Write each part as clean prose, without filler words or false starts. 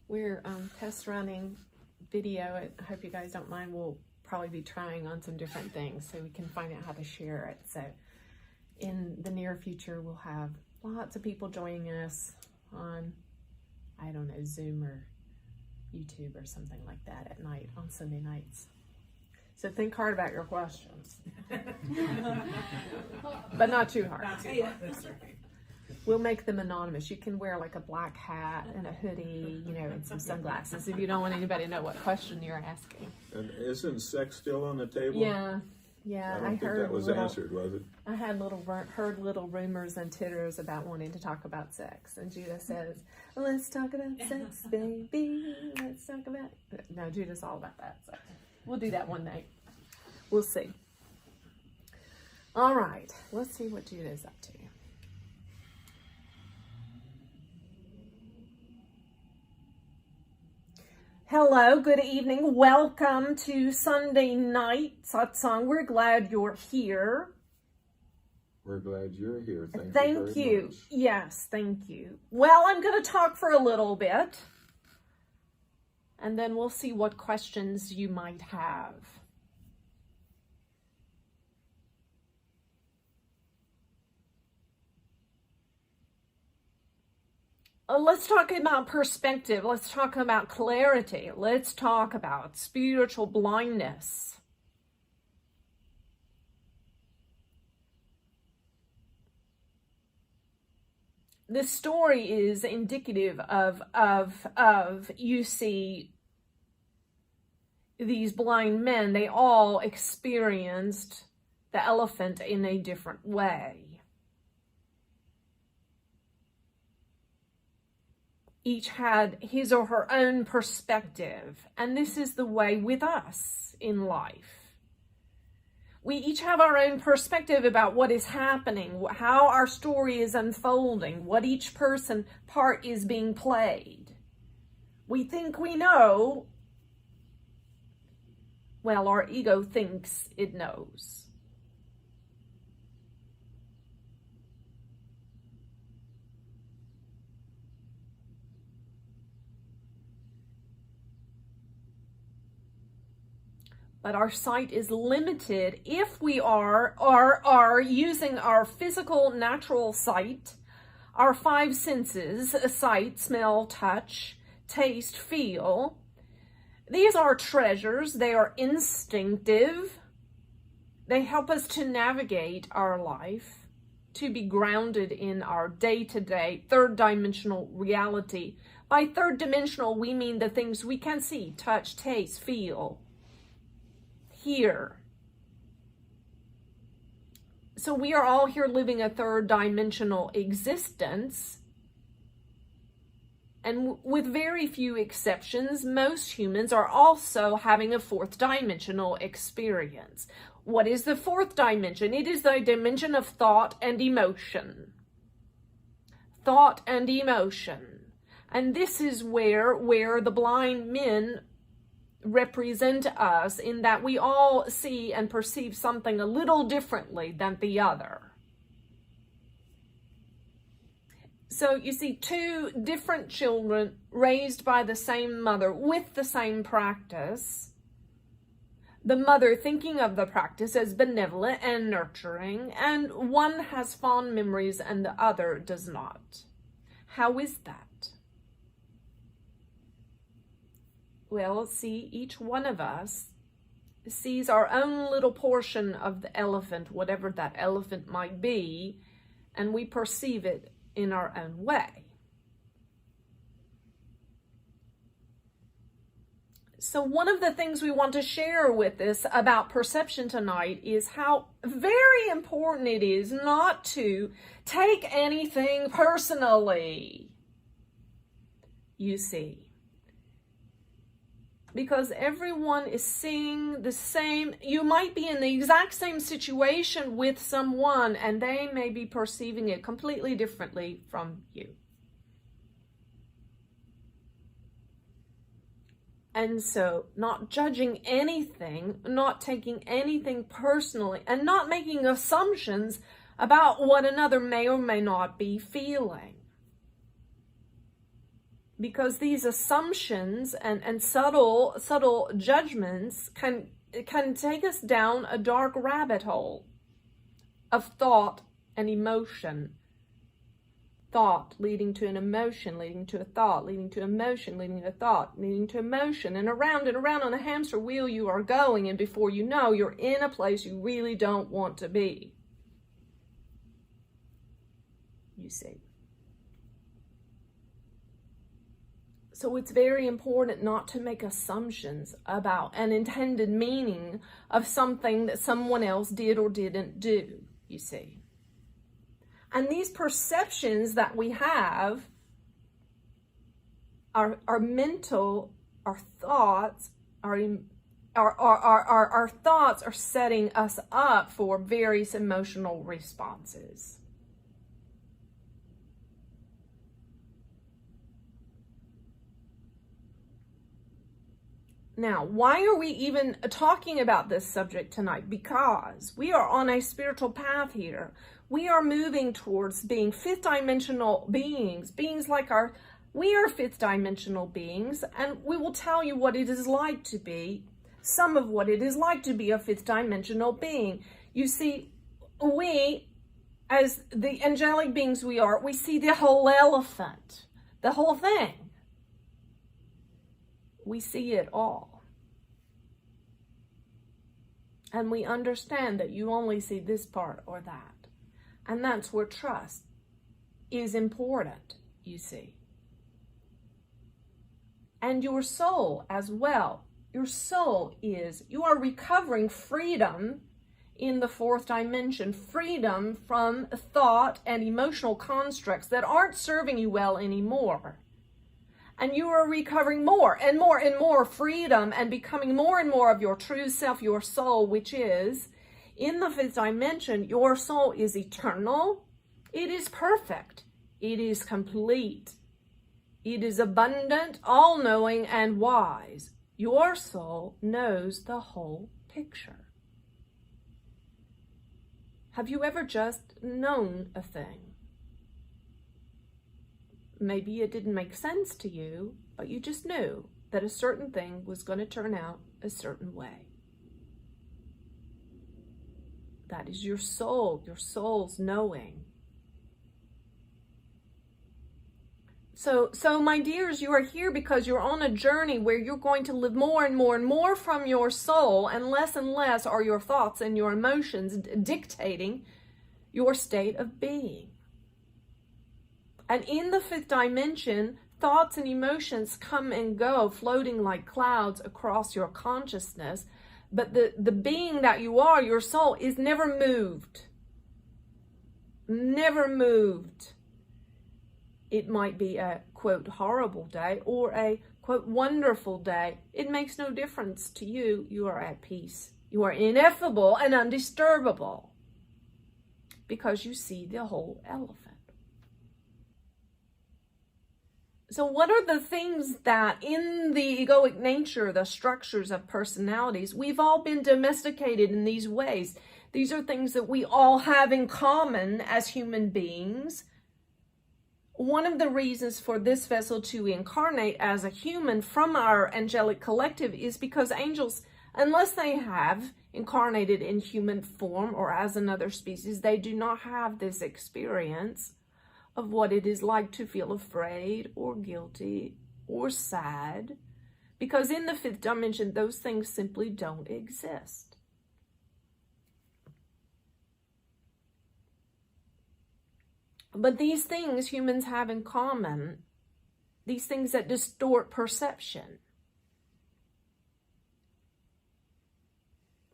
We're test running video. I hope you guys don't mind. We'll probably be trying on some different things so we can find out how to share it. So in the near future, we'll have lots of people joining us on, I don't know, Zoom or YouTube or something like that at night on Sunday nights. So think hard about your questions. But not too hard. Not too hard. That's right. We'll make them anonymous. You can wear like a black hat and a hoodie, you know, and some sunglasses if you don't want anybody to know what question you're asking. And isn't sex still on the table? Yeah. I don't think that was answered, was it? I had heard little rumors and titters about wanting to talk about sex. And Judah says, let's talk about sex, baby. Let's talk about... No, Judah's all about that. So we'll do that one night. We'll see. All right. Let's see what Judah's up to. Hello, good evening. Welcome to Sunday night satsang. We're glad you're here. We're glad you're here. Thank you very much. Yes, thank you. Well, I'm going to talk for a little bit, and then we'll see what questions you might have. Let's talk about perspective. Let's talk about clarity. Let's talk about spiritual blindness. This story is indicative of you see these blind men, they all experienced the elephant in a different way. Each had his or her own perspective, and this is the way with us in life. We each have our own perspective about what is happening, how our story is unfolding, what each person part is being played. We think we know. Well, our ego thinks it knows. But our sight is limited if we are using our physical natural sight, our five senses, sight, smell, touch, taste, feel. These are treasures. They are instinctive. They help us to navigate our life, to be grounded in our day-to-day third-dimensional reality. By third-dimensional, we mean the things we can see, touch, taste, feel, hear. So we are all here living a third-dimensional existence. And with very few exceptions, most humans are also having a fourth-dimensional experience. What is the fourth dimension? It is the dimension of thought and emotion. Thought and emotion. And this is where the blind men represent us, in that we all see and perceive something a little differently than the other. So you see two different children raised by the same mother with the same practice. The mother thinking of the practice as benevolent and nurturing, and one has fond memories and the other does not. How is that? Well, see, each one of us sees our own little portion of the elephant, whatever that elephant might be, and we perceive it in our own way. So one of the things we want to share with this about perception tonight is how very important it is not to take anything personally, you see. Because everyone is seeing the same. You might be in the exact same situation with someone and they may be perceiving it completely differently from you. And so not judging anything, not taking anything personally, and not making assumptions about what another may or may not be feeling. Because these assumptions and subtle judgments can take us down a dark rabbit hole of thought and emotion. Thought leading to an emotion, leading to a thought, leading to emotion, leading to a thought, leading to emotion. And around on a hamster wheel you are going, and before you know, you're in a place you really don't want to be. You see. So it's very important not to make assumptions about an intended meaning of something that someone else did or didn't do, you see. And these perceptions that we have, our mental, our thoughts, our thoughts are setting us up for various emotional responses. Now, why are we even talking about this subject tonight? Because we are on a spiritual path here. We are moving towards being fifth dimensional beings, we are fifth dimensional beings, and we will tell you what it is like to be, some of what it is like to be a fifth dimensional being. You see, we, as the angelic beings we are, we see the whole elephant, the whole thing. We see it all. And we understand that you only see this part or that. And that's where trust is important, you see. And your soul as well. Your soul is, you are recovering freedom in the fourth dimension, freedom from thought and emotional constructs that aren't serving you well anymore. And you are recovering more and more and more freedom and becoming more and more of your true self, your soul, which is, in the fifth dimension, your soul is eternal. It is perfect. It is complete. It is abundant, all-knowing, and wise. Your soul knows the whole picture. Have you ever just known a thing? Maybe it didn't make sense to you, but you just knew that a certain thing was going to turn out a certain way. That is your soul's knowing. So my dears, you are here because you're on a journey where you're going to live more and more and more from your soul, and less are your thoughts and your emotions dictating your state of being. And in the fifth dimension, thoughts and emotions come and go, floating like clouds across your consciousness. But the being that you are, your soul, is never moved. Never moved. It might be a, quote, horrible day or a, quote, wonderful day. It makes no difference to you. You are at peace. You are ineffable and undisturbable because you see the whole elephant. So what are the things that in the egoic nature, the structures of personalities, we've all been domesticated in these ways. These are things that we all have in common as human beings. One of the reasons for this vessel to incarnate as a human from our angelic collective is because angels, unless they have incarnated in human form or as another species, they do not have this experience of what it is like to feel afraid or guilty or sad, because in the fifth dimension, those things simply don't exist. But these things humans have in common, these things that distort perception.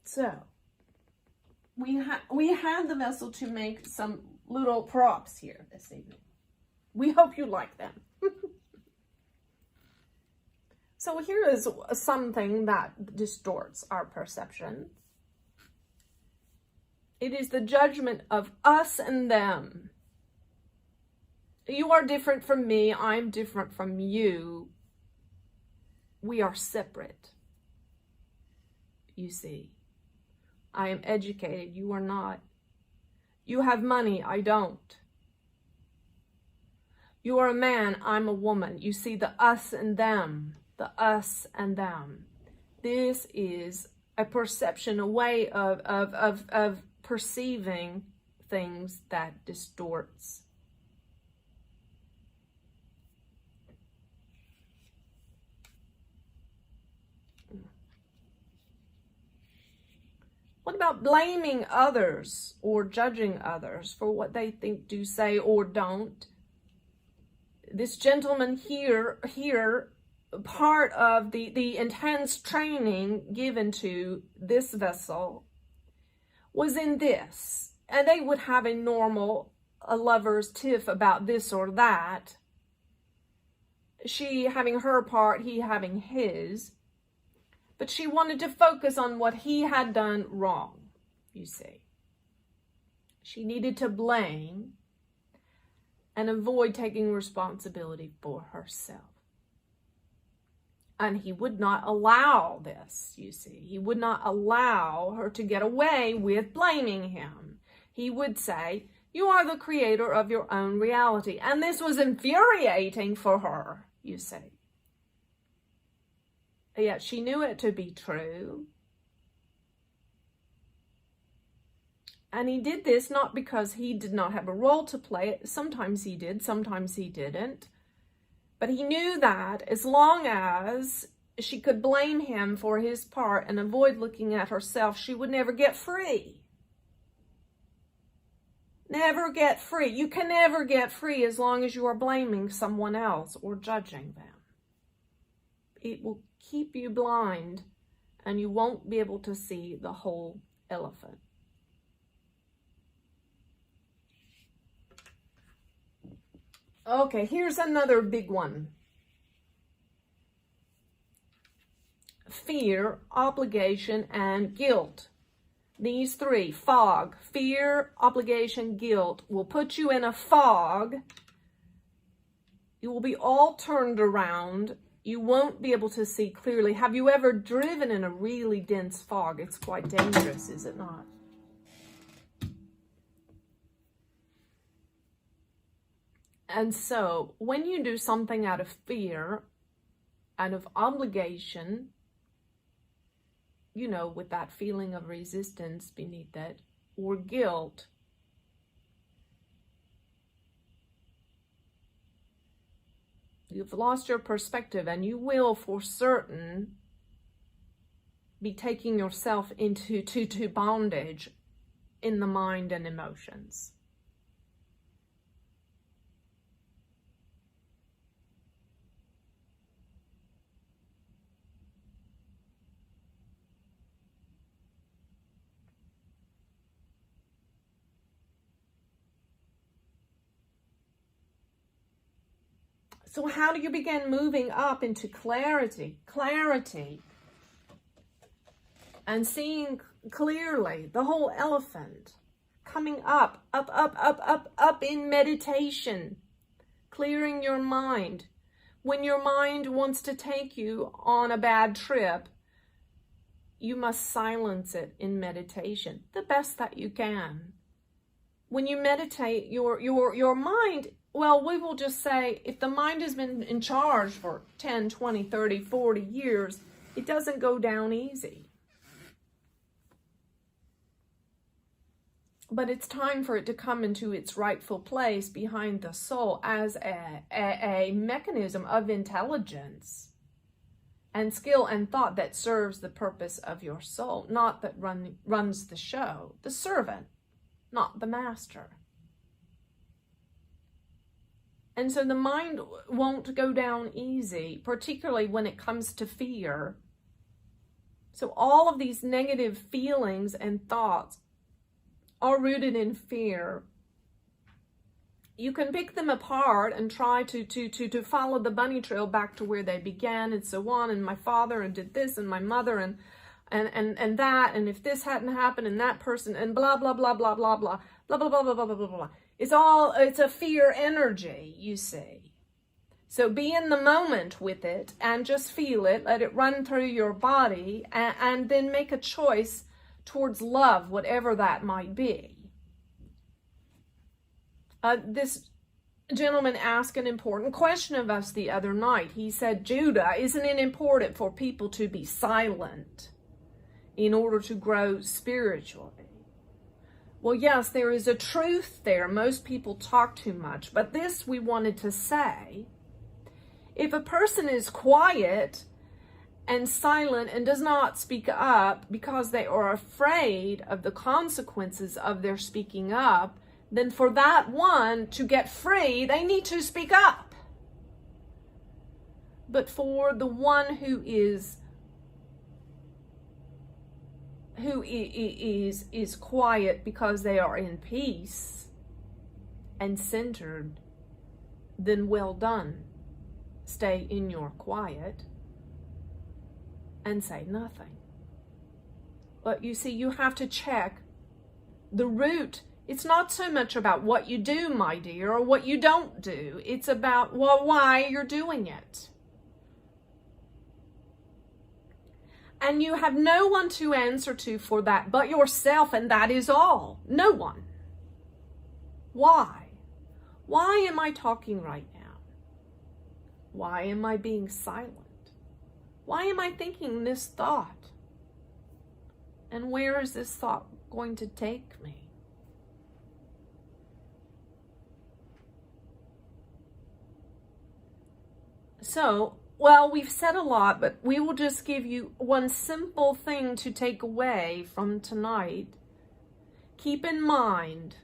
So, we had the vessel to make some little props here this evening. We hope you like them. So here is something that distorts our perception. It is the judgment of us and them. You are different from me. I'm different from you. We are separate. You see, I am educated. You are not. You have money, I don't. You are a man, I'm a woman. You see the us and them, the us and them. This is a perception, a way of perceiving things that distorts. What about blaming others or judging others for what they think, do, say, or don't? This gentleman here, part of the intense training given to this vessel was in this. And they would have a normal, a lover's tiff about this or that. She having her part, he having his. But she wanted to focus on what he had done wrong, you see. She needed to blame and avoid taking responsibility for herself. And he would not allow this, you see. He would not allow her to get away with blaming him. He would say, you are the creator of your own reality. And this was infuriating for her, you see. Yet she knew it to be true. And he did this not because he did not have a role to play. Sometimes he did, sometimes he didn't. But he knew that as long as she could blame him for his part and avoid looking at herself, she would never get free. Never get free. You can never get free as long as you are blaming someone else or judging them. It will keep you blind and you won't be able to see the whole elephant. Okay, here's another big one. Fear, obligation, and guilt. These three, fog, fear, obligation, guilt, will put you in a fog. You will be all turned around. You won't be able to see clearly. Have you ever driven in a really dense fog? It's quite dangerous, is it not? And so, when you do something out of fear, out of obligation, you know, with that feeling of resistance beneath it, or guilt, you've lost your perspective, and you will, for certain, be taking yourself into bondage in the mind and emotions. So how do you begin moving up into clarity? Clarity. And seeing clearly the whole elephant. Coming up in meditation. Clearing your mind. When your mind wants to take you on a bad trip, you must silence it in meditation. The best that you can. When you meditate, your mind... Well, we will just say, if the mind has been in charge for 10, 20, 30, 40 years, it doesn't go down easy. But it's time for it to come into its rightful place behind the soul as a mechanism of intelligence and skill and thought that serves the purpose of your soul, not that runs the show. The servant, not the master. And so the mind won't go down easy, particularly when it comes to fear. So all of these negative feelings and thoughts are rooted in fear. You can pick them apart and try to follow the bunny trail back to where they began and so on. And my father and did this and my mother and that. And if this hadn't happened and that person and blah, blah, blah, blah, blah, blah, blah, blah, blah, blah, blah, blah, blah, blah. It's a fear energy, you see. So be in the moment with it and just feel it. Let it run through your body and then make a choice towards love, whatever that might be. This gentleman asked an important question of us the other night. He said, Judah, isn't it important for people to be silent in order to grow spiritually? Well, yes, there is a truth there. Most people talk too much. But this we wanted to say. If a person is quiet and silent and does not speak up because they are afraid of the consequences of their speaking up, then for that one to get free, they need to speak up. But for the one who is quiet because they are in peace and centered, then well done. Stay in your quiet and say nothing. But you see, you have to check the root. It's not so much about what you do, my dear, or what you don't do. It's about, well, why you're doing it. And you have no one to answer to for that but yourself, and that is all. No one. Why? Why am I talking right now? Why am I being silent? Why am I thinking this thought? And where is this thought going to take me? So, well, we've said a lot, but we will just give you one simple thing to take away from tonight. Keep in mind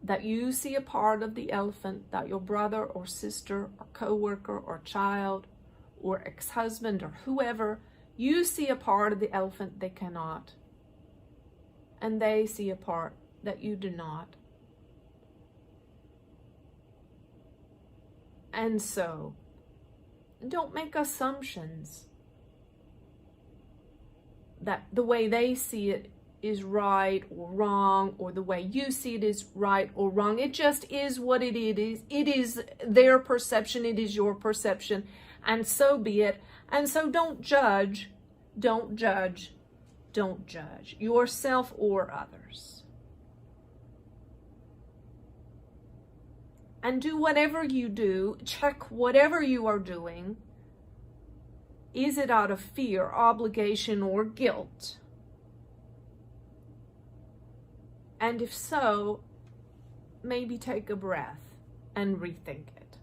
that you see a part of the elephant that your brother or sister or coworker or child or ex-husband or whoever, you see a part of the elephant they cannot. And they see a part that you do not. And so, don't make assumptions that the way they see it is right or wrong, or the way you see it is right or wrong. It just is what it is. It is their perception. It is your perception. And so be it. And so don't judge. Don't judge. Don't judge yourself or others. And do whatever you do, check whatever you are doing. Is it out of fear, obligation, or guilt? And if so, maybe take a breath and rethink it.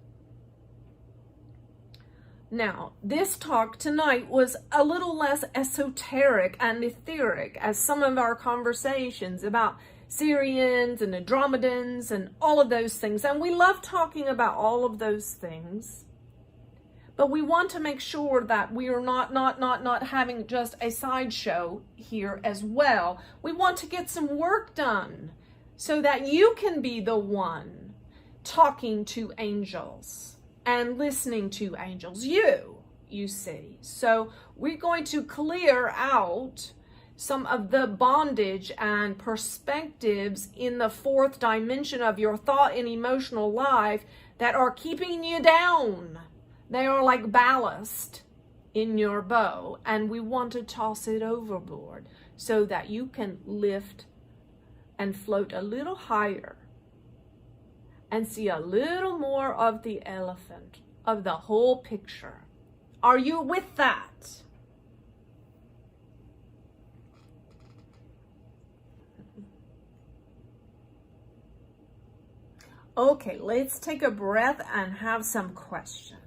Now, this talk tonight was a little less esoteric and etheric as some of our conversations about Syrians and Andromedans and all of those things. And we love talking about all of those things. But we want to make sure that we are not having just a sideshow here as well. We want to get some work done so that you can be the one talking to angels and listening to angels. You see. So we're going to clear out some of the bondage and perspectives in the fourth dimension of your thought and emotional life that are keeping you down. They are like ballast in your bow, and we want to toss it overboard so that you can lift and float a little higher and see a little more of the elephant, of the whole picture. Are you with that? Okay, let's take a breath and have some questions.